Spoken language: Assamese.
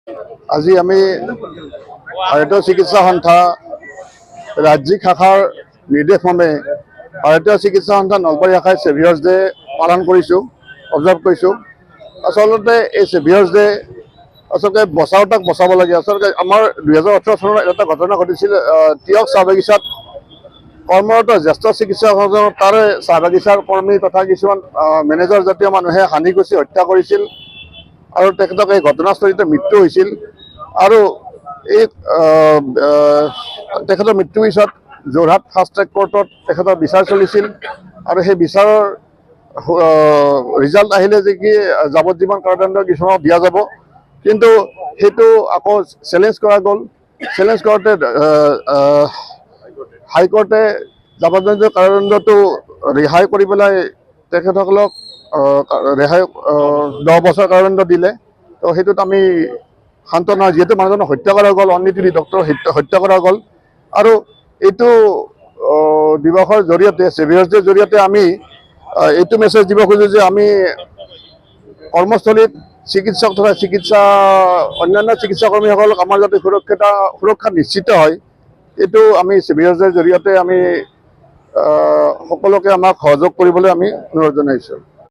আজি আমি ভাৰতীয় চিকিৎসা সন্থা ৰাজ্যিক শাখাৰ নিৰ্দেশমৰ্মে ভাৰতীয় চিকিৎসা সন্থা নলবাৰী শাখাই ছেভিয়াৰ্ছ ডে পালন কৰিছোঁ, অবজাৰ্ভ কৰিছোঁ। আচলতে এই ছেভিয়াৰ্ছ ডে আচলতে বচাওতাক বচাব লাগে। আচলতে আমাৰ 2018 চনত এটা ঘটনা ঘটিছিল। তিয়ক চাহ বাগিচাত কৰ্মৰত জ্যেষ্ঠ চিকিৎসকজনক তাৰে চাহ বাগিচাৰ কৰ্মী তথা কিছুমান মেনেজাৰ জাতীয় মানুহে হানি গুচি হত্যা কৰিছিল আৰু তেখেতক এই ঘটনাস্থলীতে মৃত্যু হৈছিল। আৰু এই তেখেতৰ মৃত্যুৰ পিছত যোৰহাট ফাষ্ট ট্ৰেক কোৰ্টত তেখেতৰ বিচাৰ চলিছিল আৰু সেই বিচাৰৰ ৰিজাল্ট আহিলে যে কি যাৱজ্জীৱন কাৰাদণ্ড কিছুমানক দিয়া যাব, কিন্তু সেইটো আকৌ চেলেঞ্জ কৰা গ'ল। চেলেঞ্জ কৰোঁতে হাইকোৰ্টে যাৱজ্জীৱন কাৰাদণ্ডটো ৰেহাই কৰি পেলাই তেখেতসকলক ৰেহাই 10 বছৰ কাৰাদণ্ড দিলে। তো সেইটোত আমি শান্ত নহয়, যিহেতু মানুহজনক হত্যা কৰা গ'ল, অননীতিবিদ ডক্টৰ হত্যা কৰা গ'ল। আৰু এইটো দিৱসৰ জৰিয়তে ছেভিয়াৰ্ছ ডেৰ জৰিয়তে আমি এইটো মেছেজ দিব খোজোঁ যে আমি কৰ্মস্থলীত চিকিৎসক তথা অন্যান্য চিকিৎসা কৰ্মীসকলক আমাৰ যাতে সুৰক্ষা নিশ্চিত হয়, এইটো আমি ছেভিয়াৰ্ছ ডেৰ জৰিয়তে আমি সকলোকে আমাক সহযোগ কৰিবলৈ আমি অনুৰোধ জনাইছোঁ।